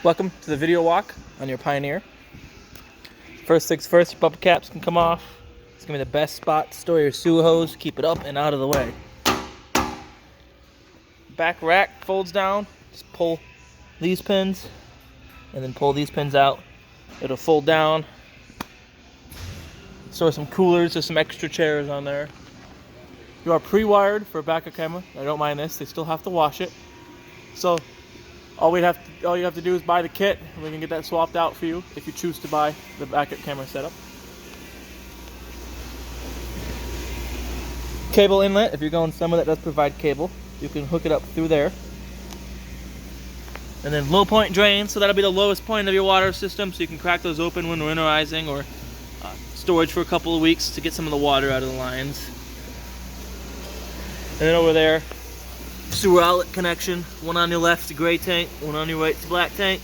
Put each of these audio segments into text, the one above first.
Welcome to the video walk on your Pioneer. First things first, your bumper caps can come off. It's going to be the best spot to store your sewer hose. Keep it up and out of the way. Back rack folds down. Just pull these pins and then pull these pins out. It'll fold down. Store some coolers. There's some extra chairs on there. You are pre-wired for a backup camera. I don't mind this. They still have to wash it. So all you have to do is buy the kit, and we can get that swapped out for you if you choose to buy the backup camera setup. Cable inlet. If you're going somewhere that does provide cable, you can hook it up through there. And then low point drain, so that'll be the lowest point of your water system, so you can crack those open when winterizing or storage for a couple of weeks to get some of the water out of the lines. And then over there, sewer outlet connection. One on your left to gray tank, one on your right to black tank.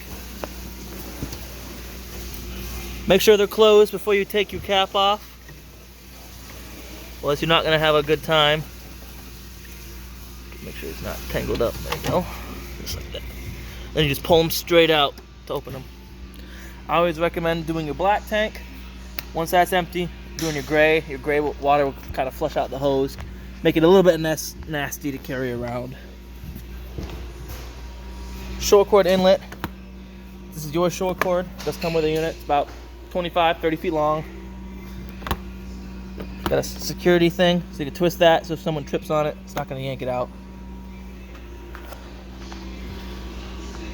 Make sure they're closed before you take your cap off, unless you're not going to have a good time. Make sure it's not tangled up. There you go. Just like that. Then you just pull them straight out to open them. I always recommend doing your black tank. Once that's empty, doing your gray. Your gray water will kind of flush out the hose. Make it a little bit nasty to carry around. Shore cord inlet. This is your shore cord. It does come with a unit. It's about 25-30 feet long. Got a security thing, so you can twist that so if someone trips on it, it's not going to yank it out.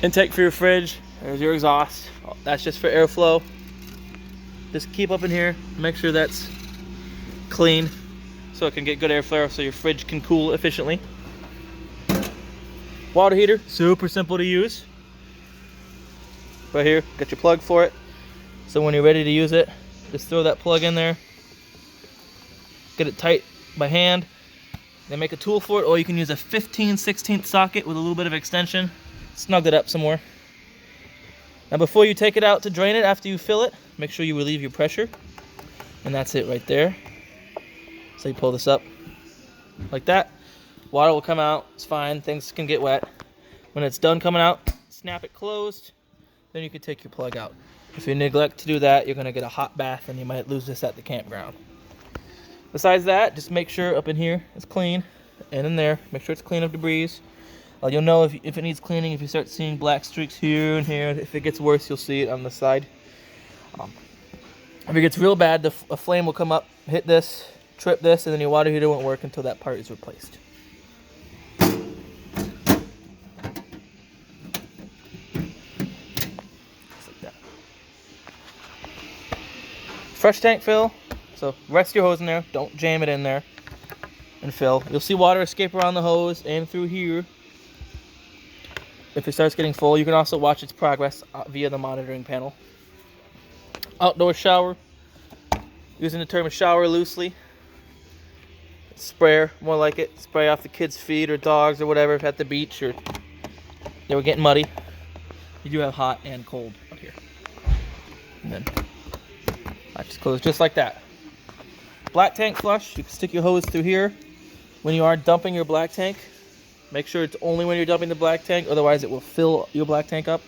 Intake for your fridge. There's your exhaust. That's just for airflow. Just keep up in here. Make sure that's clean, so it can get good airflow so your fridge can cool efficiently. Water heater, super simple to use. Right here, got your plug for it. So when you're ready to use it, just throw that plug in there. Get it tight by hand. Then make a tool for it, or you can use a 15/16 socket with a little bit of extension. Snug it up some more. Now before you take it out to drain it, after you fill it, make sure you relieve your pressure. And that's it right there. So you pull this up like that. Water will come out. It's fine. Things can get wet. When it's done coming out, snap it closed. Then you can take your plug out. If you neglect to do that, you're going to get a hot bath and you might lose this at the campground. Besides that, just make sure up in here it's clean. And in there, make sure it's clean of debris. You'll know if it needs cleaning if you start seeing black streaks here and here. If it gets worse, you'll see it on the side. If it gets real bad, a flame will come up, hit this, trip this, and then your water heater won't work until that part is replaced. Just like that. Fresh tank fill. So rest your hose in there. Don't jam it in there. And fill. You'll see water escape around the hose and through here. If it starts getting full, you can also watch its progress via the monitoring panel. Outdoor shower. Using the term shower loosely. Sprayer, more like it. Spray off the kids' feet or dogs or whatever if at the beach or they were getting muddy. You do have hot and cold out here. And then I just close just like that. Black tank flush. You can stick your hose through here. When you are dumping your black tank, make sure it's only when you're dumping the black tank, otherwise it will fill your black tank up.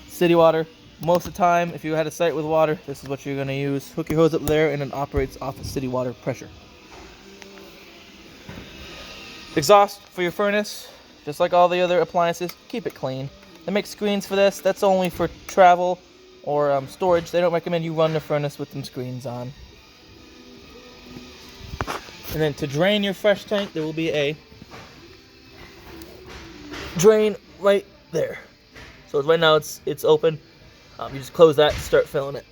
City water. Most of the time, if you had a site with water, this is what you're going to use. Hook your hose up there and it operates off of city water pressure. Exhaust for your furnace. Just like all the other appliances, keep it clean. They make screens for this. That's only for travel or storage. They don't recommend you run the furnace with them screens on. And then to drain your fresh tank, there will be a drain right there. So right now it's open. You just close that and start filling it.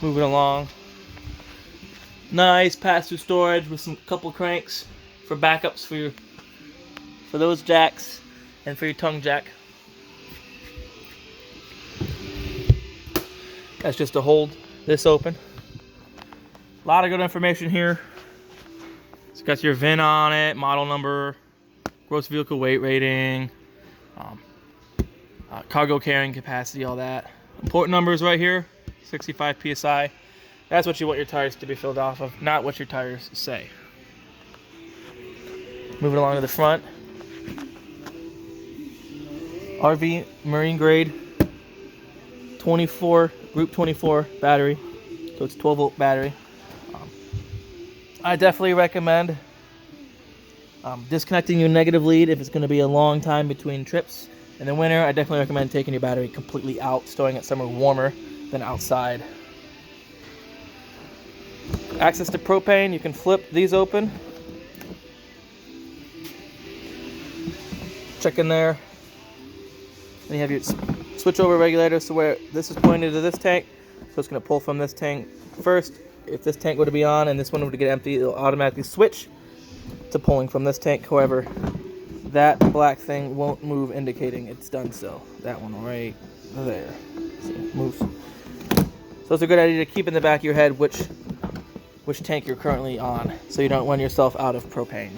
Moving along. Nice pass-through storage with some couple cranks for backups for those jacks and for your tongue jack. That's just to hold this open. A lot of good information here. It's got your VIN on it, model number, gross vehicle weight rating, cargo carrying capacity, all that. Important numbers right here, 65 PSI. That's what you want your tires to be filled off of, not what your tires say. Moving along to the front. RV marine grade group 24 battery. So it's 12-volt battery. I definitely recommend disconnecting your negative lead if it's going to be a long time between trips. In the winter, I definitely recommend taking your battery completely out, storing it somewhere warmer than outside. Access to propane, you can flip these open. Check in there. Then you have your switch over regulator, so where this is pointed to this tank, so it's going to pull from this tank first. If this tank were to be on and this one were to get empty, it'll automatically switch to pulling from this tank. However, that black thing won't move, indicating it's done so. That one right there. See, it moves. So it's a good idea to keep in the back of your head which tank you're currently on, so you don't run yourself out of propane.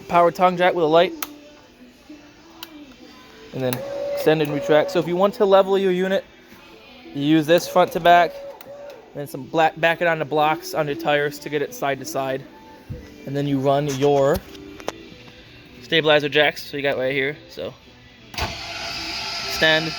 Power tongue jack with a light. And then extend and retract. So if you want to level your unit, you use this front to back, and then back it onto blocks on your tires to get it side to side. And then you run your stabilizer jacks, so you got right here. So extend.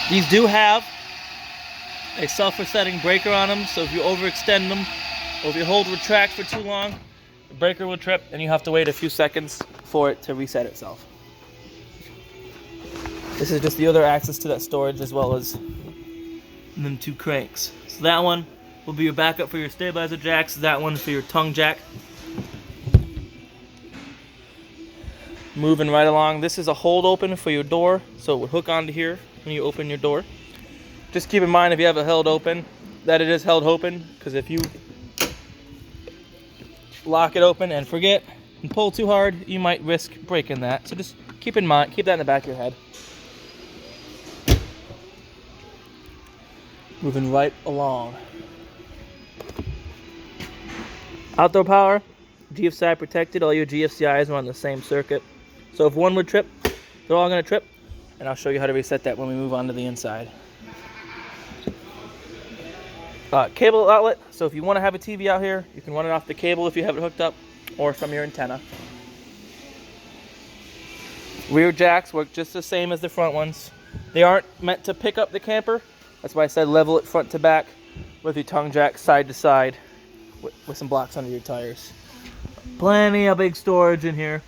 These do have a self-resetting breaker on them, so if you overextend them or if you hold retract for too long, the breaker will trip and you have to wait a few seconds for it to reset itself. This is just the other access to that storage, as well as them two cranks. So that one will be your backup for your stabilizer jacks, that one for your tongue jack. Moving right along, this is a hold open for your door, so it would hook onto here when you open your door. Just keep in mind, if you have it held open, that it is held open, because if you lock it open and forget and pull too hard, you might risk breaking that. So just keep in mind, keep that in the back of your head. Moving right along. Outdoor power, GFCI protected. All your GFCIs are on the same circuit. So if one would trip, they're all going to trip. And I'll show you how to reset that when we move on to the inside. Cable outlet. So if you want to have a TV out here, you can run it off the cable if you have it hooked up, or from your antenna. Rear jacks work just the same as the front ones. They aren't meant to pick up the camper. That's why I said level it front to back with your tongue jack side to side with some blocks under your tires. Plenty of big storage in here.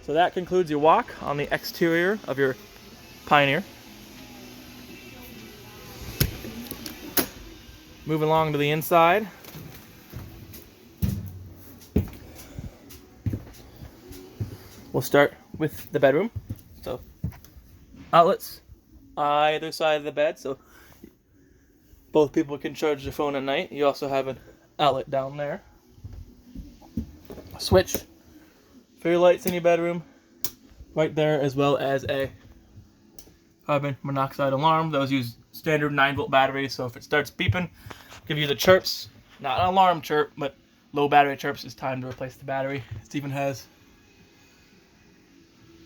So that concludes your walk on the exterior of your Pioneer. Moving along to the inside. We'll start with the bedroom. So outlets either side of the bed, so both people can charge their phone at night. You also have an outlet down there. A switch for your lights in your bedroom right there, as well as a carbon monoxide alarm. Those use standard 9-volt batteries, so if it starts beeping, give you the chirps. Not an alarm chirp, but low battery chirps. It's time to replace the battery. It even has,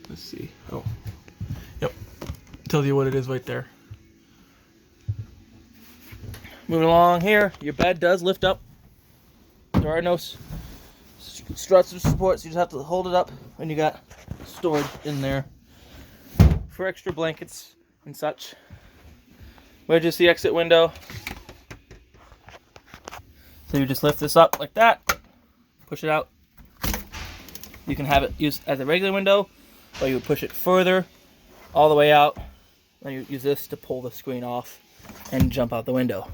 let's see, oh, yep, tells you what it is right there. Moving along here, your bed does lift up. There are no struts or supports. You just have to hold it up, and you got storage in there for extra blankets and such. Wedges the exit window. So you just lift this up like that, push it out. You can have it used as a regular window, or you would push it further all the way out, and you use this to pull the screen off and jump out the window.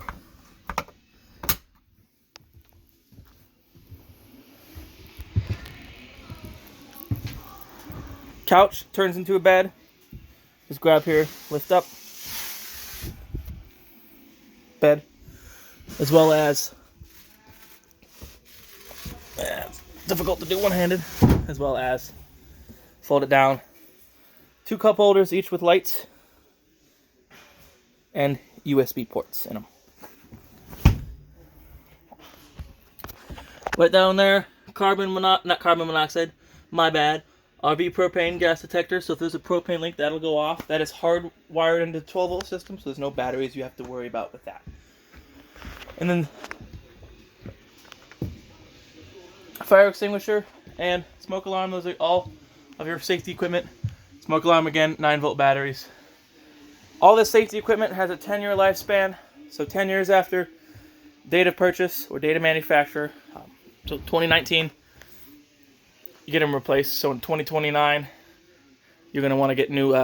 Couch turns into a bed. Just grab here, lift up, bed, as well as, it's difficult to do one-handed, as well as fold it down. 2 cup holders, each with lights and USB ports in them. Right down there, not carbon monoxide, my bad, RV propane gas detector. So if there's a propane leak, that'll go off. That is hardwired into the 12-volt system, so there's no batteries you have to worry about with that. And then fire extinguisher and smoke alarm, those are all of your safety equipment. Smoke alarm, again, 9-volt batteries. All this safety equipment has a 10-year lifespan, so 10 years after date of purchase or date of manufacture, so 2019, you get them replaced. So in 2029, you're going to want to get new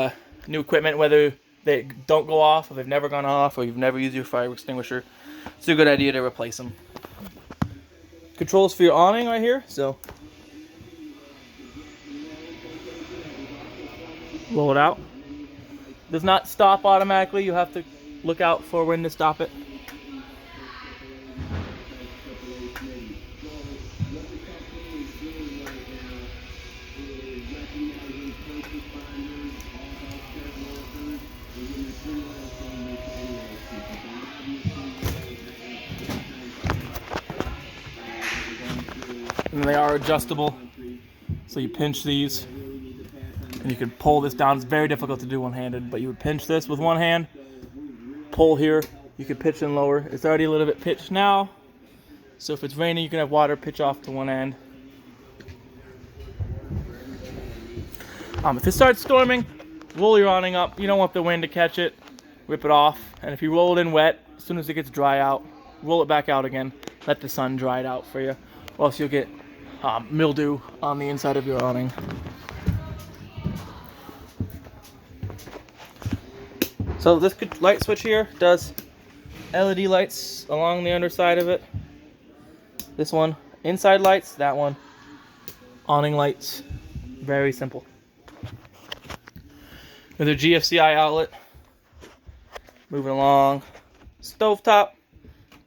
equipment, whether they don't go off, or they've never gone off, or you've never used your fire extinguisher. It's a good idea to replace them. Controls for your awning right here, so roll it out. Does not stop automatically. You have to look out for when to stop it. And they are adjustable, so you pinch these and you can pull this down. It's very difficult to do one-handed, but you would pinch this with one hand, pull here, you can pitch and lower. It's already a little bit pitched now, so if it's raining you can have water pitch off to one end. If it starts storming, roll your awning up. You don't want the wind to catch it, rip it off. And if you roll it in wet, as soon as it gets dry out, roll it back out again. Let the sun dry it out for you, or else you'll get mildew on the inside of your awning. So this light switch here does LED lights along the underside of it. This one, inside lights, that one, awning lights. Very simple. Another GFCI outlet. Moving along. Stovetop,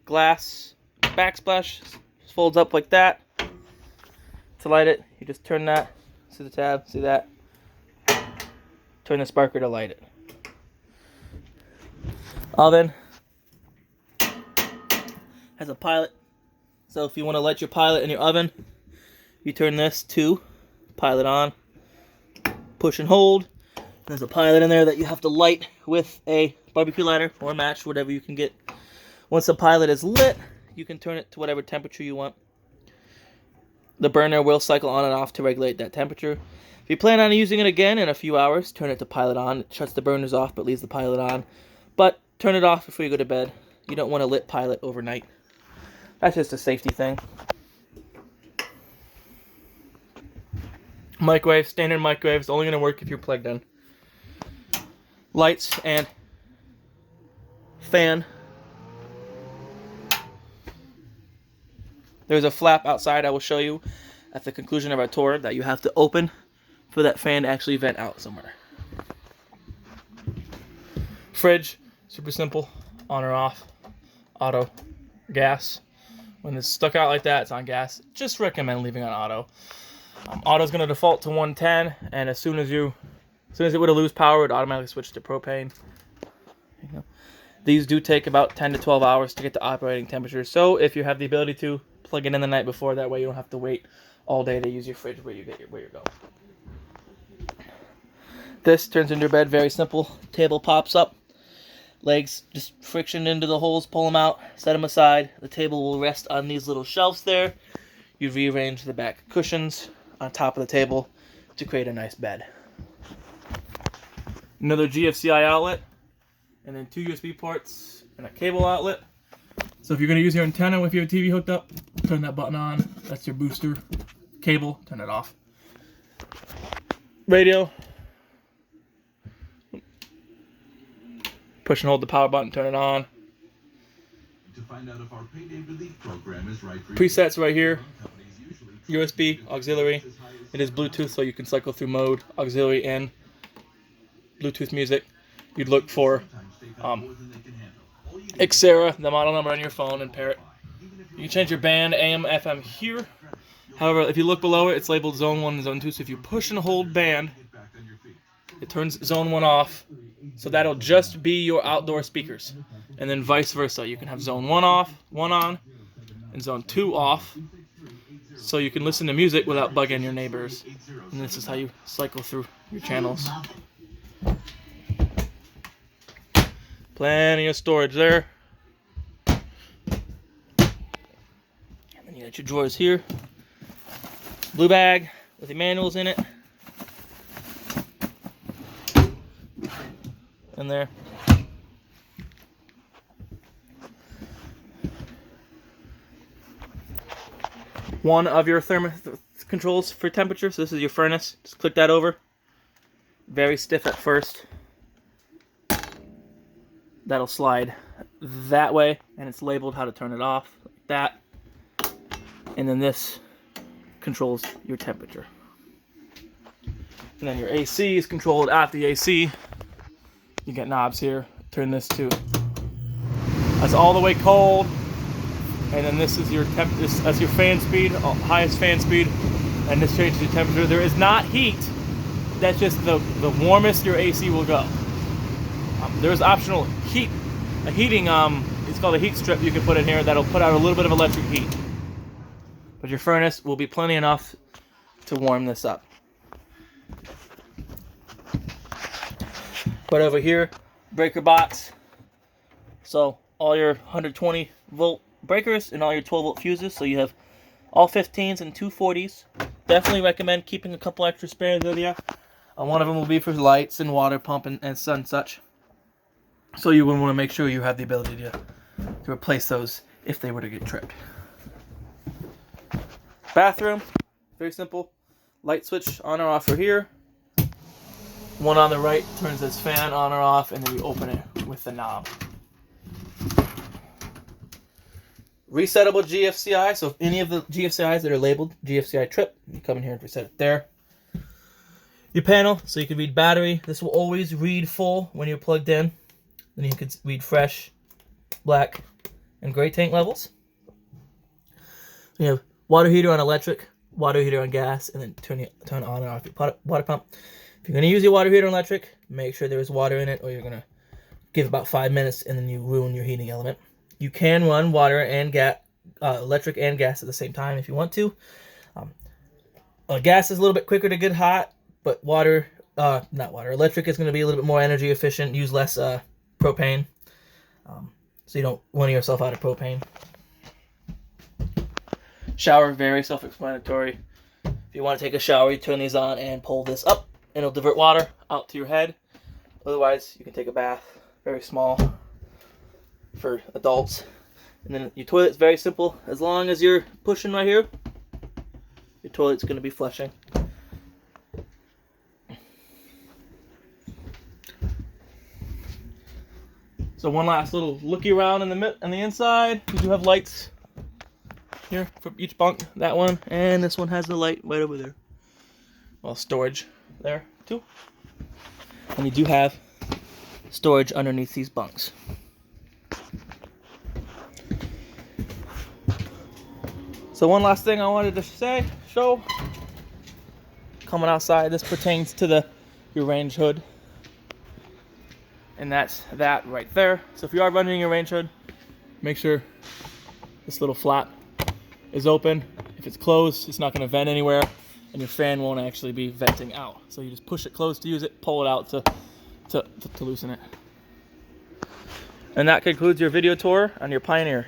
glass, backsplash, folds up like that. To light it, you just turn that, see the tab, see that? Turn the sparker to light it. Oven has a pilot, so if you want to light your pilot in your oven, you turn this to pilot on, push and hold. There's a pilot in there that you have to light with a barbecue lighter or a match, whatever you can get. Once the pilot is lit, you can turn it to whatever temperature you want. The burner will cycle on and off to regulate that temperature. If you plan on using it again in a few hours, turn it to pilot on. It shuts the burners off but leaves the pilot on. But turn it off before you go to bed. You don't want a lit pilot overnight. That's just a safety thing. Microwave, standard microwave, is only going to work if you're plugged in. Lights and fan. There's a flap outside I will show you at the conclusion of our tour that you have to open for that fan to actually vent out somewhere. Fridge, super simple, on or off, auto, gas. When it's stuck out like that, it's on gas. Just recommend leaving on auto. Auto's going to default to 110, and as soon as it were to lose power, it would automatically switch to propane. These do take about 10 to 12 hours to get to operating temperature, so if you have the ability to, plug it in the night before, that way you don't have to wait all day to use your fridge where you're going. This turns into your bed, very simple. Table pops up, legs just friction into the holes, pull them out, set them aside. The table will rest on these little shelves there. You rearrange the back cushions on top of the table to create a nice bed. Another GFCI outlet, and then 2 USB ports and a cable outlet. So if you're going to use your antenna with your TV hooked up, turn that button on. That's your booster. Cable, turn it off. Radio. Push and hold the power button, turn it on. To find out if our payday relief program is right for presets right here. USB, auxiliary. It is Bluetooth, so you can cycle through mode, auxiliary in. Bluetooth music, you'd look for Xera, the model number on your phone, and pair it. You can change your band, AM, FM here. However, if you look below it, it's labeled Zone 1 and Zone 2. So if you push and hold band, it turns Zone 1 off. So that'll just be your outdoor speakers. And then vice versa. You can have Zone 1 off, 1 on, and Zone 2 off. So you can listen to music without bugging your neighbors. And this is how you cycle through your channels. Plenty of storage there. And then you got your drawers here. Blue bag with the manuals in it. In there. One of your controls for temperature. So this is your furnace. Just click that over. Very stiff at first. That'll slide that way, and it's labeled how to turn it off, like that. And then this controls your temperature. And then your AC is controlled at the AC. You get knobs here. Turn this to that's all the way cold, and then this is your that's your fan speed, highest fan speed, and this changes your temperature. There is not heat. That's just the warmest your AC will go. There's optional heat, a heating, it's called a heat strip you can put in here that'll put out a little bit of electric heat. But your furnace will be plenty enough to warm this up. But over here, breaker box. So all your 120 volt breakers and all your 12 volt fuses. So you have all 15s and 240s. Definitely recommend keeping a couple extra spares with you. One of them will be for lights and water pump and such. So you would want to make sure you have the ability to replace those if they were to get tripped. Bathroom, very simple. Light switch on or off for here. One on the right turns this fan on or off, and then you open it with the knob. Resettable GFCI, so if any of the GFCIs that are labeled GFCI trip, you come in here and reset it there. Your panel, so you can read battery. This will always read full when you're plugged in. Then you can read fresh, black, and gray tank levels. You have water heater on electric, water heater on gas, and then turn on and off your water pump. If you're going to use your water heater on electric, make sure there is water in it, or you're going to give about 5 minutes and then you ruin your heating element. You can run water and electric and gas at the same time if you want to. Gas is a little bit quicker to get hot, but electric is going to be a little bit more energy efficient, use less propane, so you don't run yourself out of propane. Shower, very self-explanatory. If you want to take a shower, you turn these on and pull this up, and it'll divert water out to your head. Otherwise, you can take a bath, very small for adults. And then your toilet's very simple. As long as you're pushing right here, your toilet's going to be flushing. So one last little looky around on the inside. You do have lights here for each bunk. That one and this one has the light right over there. Well, storage there too. And you do have storage underneath these bunks. So one last thing I wanted to show. Coming outside, this pertains to your range hood. And that's that right there. So if you are running your range hood, make sure this little flap is open. If it's closed, it's not going to vent anywhere, and your fan won't actually be venting out. So you just push it closed to use it, pull it out to loosen it. And that concludes your video tour on your Pioneer.